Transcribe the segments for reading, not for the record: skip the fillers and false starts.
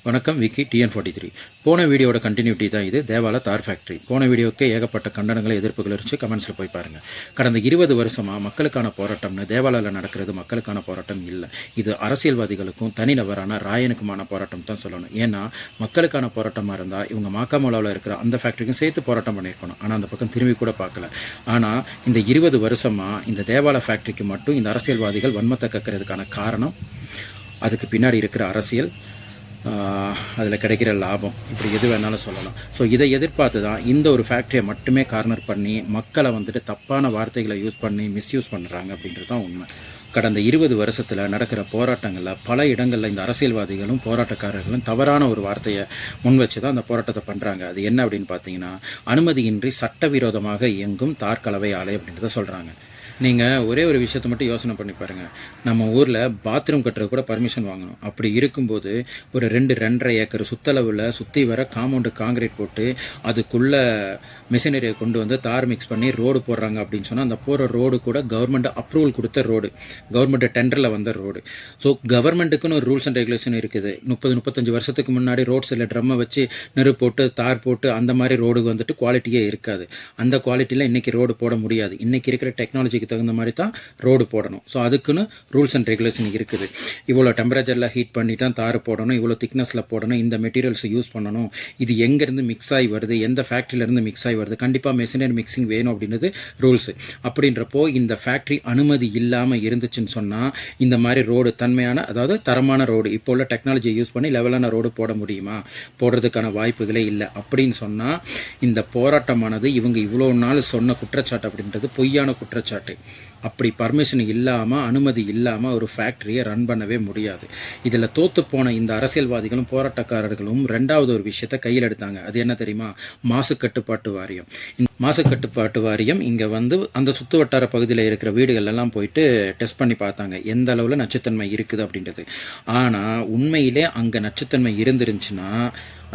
வணக்கம் விக்கி TN43. போன வீடியோட கண்டினியூட்டி தான் இது. தேவாலா தார் ஃபேக்ட்ரி. போன வீடியோக்கே ஏகப்பட்ட கண்டனங்களை எதிர்ப்புகள் இருந்துச்சு. கமெண்ட்ஸில் போய் பாருங்கள். கடந்த 20 வருஷமாக மக்களுக்கான போராட்டம்னு தேவாலாவில் நடக்கிறது மக்களுக்கான போராட்டம் இல்லை. இது அரசியல்வாதிகளுக்கும் தனிநபரான ராயனுக்குமான போராட்டம் தான் சொல்லணும். ஏன்னா மக்களுக்கான போராட்டமாக இருந்தால் இவங்க மாக்காமோலாவில் இருக்கிற அந்த ஃபேக்ட்ரிக்கும் சேர்த்து போராட்டம் பண்ணியிருக்கணும். ஆனால் அந்த பக்கம் திரும்பி கூட பார்க்கல. ஆனால் இந்த 20 வருஷமாக இந்த தேவாலா ஃபேக்ட்ரிக்கு மட்டும் இந்த அரசியல்வாதிகள் வன்மத்தை கக்கிறதுக்கான காரணம், அதுக்கு பின்னாடி இருக்கிற அரசியல், அதில் கிடைக்கிற லாபம், இப்படி எது வேணாலும் சொல்லலாம். ஸோ இதை எதிர்பார்த்து தான் இந்த ஒரு ஃபேக்ட்ரியை மட்டுமே கார்னர் பண்ணி மக்களை தப்பான வார்த்தைகளை யூஸ் பண்ணி மிஸ்யூஸ் பண்ணுறாங்க அப்படின்றது தான் உண்மை. கடந்த 20 வருஷத்தில் நடக்கிற போராட்டங்களில் பல இடங்களில் இந்த அரசியல்வாதிகளும் போராட்டக்காரர்களும் தவறான ஒரு வார்த்தையை முன் வச்சு தான் அந்த போராட்டத்தை பண்ணுறாங்க. அது என்ன அப்படின்னு பார்த்தீங்கன்னா, அனுமதியின்றி சட்டவிரோதமாக இயங்கும் தார்கலவை ஆலை அப்படின்றத சொல்கிறாங்க. நீங்கள் ஒரே ஒரு விஷயத்தை மட்டும் யோசனை பண்ணி பாருங்கள். நம்ம ஊரில் பாத்ரூம் கட்டுறது கூட பர்மிஷன் வாங்கணும். அப்படி இருக்கும்போது ஒரு 2-2.5 ஏக்கர் சுற்றளவில் சுற்றி வர காம்பவுண்டு காங்கிரீட் போட்டு அதுக்குள்ளே மிஷினரியை கொண்டு வந்து தார் மிக்ஸ் பண்ணி ரோடு போடுறாங்க அப்படின்னு சொன்னால், அந்த போகிற ரோடு கூட கவர்மெண்ட் அப்ரூவல் கொடுத்த ரோடு, கவர்மெண்ட் டெண்டரில் வந்த ரோடு. ஸோ கவர்மெண்ட்டுக்குன்னு ஒரு ரூல்ஸ் அண்ட் ரெகுலேஷன் இருக்குது. 30-35 வருஷத்துக்கு முன்னாடி ரோட்ஸில் ட்ரம்மை வச்சு நெருப்பு போட்டு தார் போட்டு அந்த மாதிரி ரோடு குவாலிட்டியே இருக்காது. அந்த குவாலிட்டியில் இன்றைக்கி ரோடு போட முடியாது. இன்றைக்கி இருக்கிற டெக்னாலஜிக்கு தகுந்த மாதிரி தான் ரோடு போடணும். ஸோ அதுக்குன்னு ரூல்ஸ் அண்ட் ரெகுலேஷன் இருக்குது. இவ்வளோ டெம்பரேச்சரில் ஹீட் பண்ணி தான் தார் போடணும், இவ்வளோ திக்னஸில் போடணும், இந்த மெட்டீரியல்ஸை யூஸ் பண்ணணும், இது எங்கேருந்து மிக்ஸ் ஆகி வருது, எந்த ஃபேக்ட்ரியிலேருந்து மிக்ஸ் ஆகி வருது, கண்டிப்பாக மெஷினரி மிக்சிங் வேணும் அப்படின்றது ரூல்ஸு. அப்படின்றப்போ இந்த ஃபேக்ட்ரி அனுமதி இல்லாமல் இருந்துச்சுன்னு சொன்னால் இந்த மாதிரி ரோடு தன்மையான, அதாவது தரமான ரோடு, இப்போ உள்ள டெக்னாலஜியை யூஸ் பண்ணி லெவலான ரோடு போட முடியுமா? போடுறதுக்கான வாய்ப்புகளே இல்லை. அப்படின்னு சொன்னால் இந்த போராட்டமானது இவங்க இவ்வளோ நாள் சொன்ன குற்றச்சாட்டு அப்படின்றது பொய்யான குற்றச்சாட்டு. அப்படி பர்மிஷன் இல்லாமல், அனுமதி இல்லாமல் ஒரு ஃபேக்ட்ரியை ரன் பண்ணவே முடியாது. இதில் தோற்று போன இந்த அரசியல்வாதிகளும் போராட்டக்காரர்களும் ரெண்டாவது ஒரு விஷயத்தை கையில் எடுத்தாங்க. அது என்ன தெரியுமா? மாசு கட்டுப்பாட்டு வாரியம். மாசு கட்டுப்பாட்டு வாரியம் இங்கே அந்த சுற்று வட்டார பகுதியில் இருக்கிற வீடுகளெல்லாம் போயிட்டு டெஸ்ட் பண்ணி பார்த்தாங்க எந்த அளவில் நச்சுத்தன்மை இருக்குது அப்படின்றது. ஆனால் உண்மையிலே அங்கே நச்சுத்தன்மை இருந்துருந்துச்சுன்னா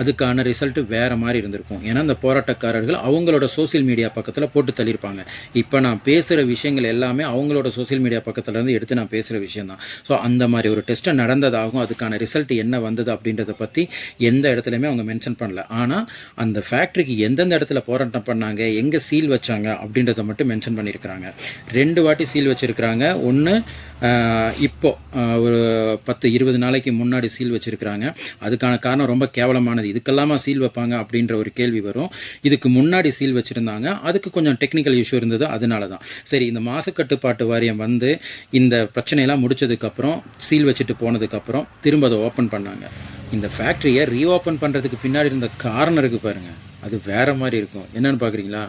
அதுக்கான ரிசல்ட்டு வேறு மாதிரி இருந்திருக்கும். ஏன்னா அந்த போராட்டக்காரர்கள் அவங்களோட சோசியல் மீடியா பக்கத்தில் போட்டு தள்ளியிருப்பாங்க. இப்போ நான் பேசுகிற விஷயங்கள் எல்லாமே அவங்களோட சோசியல் மீடியா பக்கத்துலேருந்து எடுத்து நான் பேசுகிற விஷயந்தான். ஸோ அந்த மாதிரி ஒரு டெஸ்ட்டை நடந்ததாகும், அதுக்கான ரிசல்ட் என்ன வந்தது அப்படின்றத பற்றி எந்த இடத்துலையுமே அவங்க மென்ஷன் பண்ணல. ஆனால் அந்த ஃபேக்ட்ரிக்கு எந்தெந்த இடத்துல போராட்டம் பண்ணாங்க, எங்கே சீல் வச்சாங்க அப்படின்றத மட்டும் மென்ஷன் பண்ணியிருக்கிறாங்க. 2 வாட்டி சீல் வச்சுருக்கிறாங்க. ஒன்று இப்போ ஒரு 10-20 நாளைக்கு முன்னாடி சீல் வச்சுருக்கிறாங்க. அதுக்கான காரணம் ரொம்ப கேவலமானது. இதுக்கெல்லாமா சீல் வைப்பாங்க அப்படின்ற ஒரு கேள்வி வரும். இதுக்கு முன்னாடி சீல் வச்சுருந்தாங்க, அதுக்கு கொஞ்சம் டெக்னிக்கல் இஷ்யூ இருந்தது, அதனால தான். சரி, இந்த மாசு கட்டுப்பாட்டு வாரியம் இந்த பிரச்சனையெல்லாம் முடிச்சதுக்கப்புறம், சீல் வச்சுட்டு போனதுக்கப்புறம் திரும்ப அதை ஓப்பன் பண்ணாங்க. இந்த ஃபேக்ட்ரியை ரீஓப்பன் பண்ணுறதுக்கு பின்னாடி இருந்த காரணம் இருக்குது பாருங்கள், அது வேறு மாதிரி இருக்கும். என்னென்னு பார்க்குறீங்களா?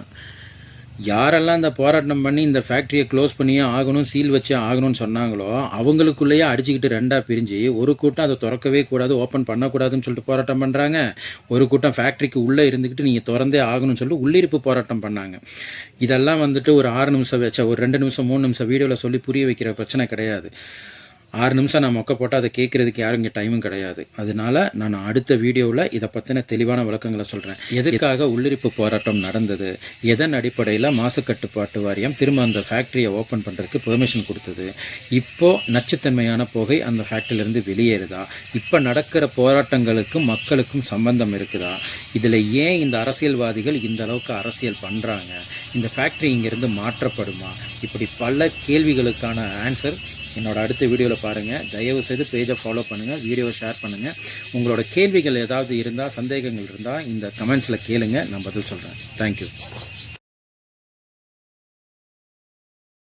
யாரெல்லாம் இந்த போராட்டம் பண்ணி இந்த ஃபேக்ட்ரியை க்ளோஸ் பண்ணியே ஆகணும், சீல் வச்சே ஆகணும்னு சொன்னாங்களோ அவங்களுக்குள்ளேயே அடிச்சுக்கிட்டு 2ஆக பிரிஞ்சு, ஒரு கூட்டம் அதை திறக்கவே கூடாது, ஓப்பன் பண்ணக்கூடாதுன்னு சொல்லிட்டு போராட்டம் பண்ணுறாங்க. ஒரு கூட்டம் ஃபேக்ட்ரிக்கு உள்ளே இருந்துக்கிட்டு நீங்கள் திறந்தே ஆகணும்னு சொல்லிட்டு உள்ளிருப்பு போராட்டம் பண்ணாங்க. இதெல்லாம் ஒரு 6 நிமிஷம் வச்சா, ஒரு 2 நிமிஷம் 3 நிமிஷம் வீடியோவில் சொல்லி புரிய வைக்கிற பிரச்சனை கிடையாது. 6 நிமிஷம் நான் மொக்க போட்டால் அதை கேட்குறதுக்கு யாரும் இங்கே டைமும் கிடையாது. அதனால நான் அடுத்த வீடியோவில் இதை பற்றின தெளிவான விளக்கங்களை சொல்கிறேன். எதற்காக உள்ளிருப்பு போராட்டம் நடந்தது, எதன் அடிப்படையில் மாசு கட்டுப்பாட்டு வாரியம் திரும்ப அந்த ஃபேக்ட்ரியை ஓப்பன் பண்ணுறதுக்கு பெர்மிஷன் கொடுத்தது, இப்போது நச்சுத்தன்மையான புகை அந்த ஃபேக்ட்ரியிலேருந்து வெளியேறுதா, இப்போ நடக்கிற போராட்டங்களுக்கும் மக்களுக்கும் சம்பந்தம் இருக்குதா, இதில் ஏன் இந்த அரசியல்வாதிகள் இந்த அளவுக்கு அரசியல் பண்ணுறாங்க, இந்த ஃபேக்ட்ரி இங்கேருந்து மாற்றப்படுமா, இப்படி பல கேள்விகளுக்கான ஆன்சர் என்னோட அடுத்த வீடியோவில் பாருங்கள். தயவுசெய்து பேஜை ஃபாலோ பண்ணுங்கள், வீடியோவை ஷேர் பண்ணுங்கள். உங்களோட கேள்விகள் ஏதாவது இருந்தால், சந்தேகங்கள் இருந்தால் இந்த கமெண்ட்ஸில் கேளுங்க, நான் பதில் சொல்கிறேன். தேங்க்யூ.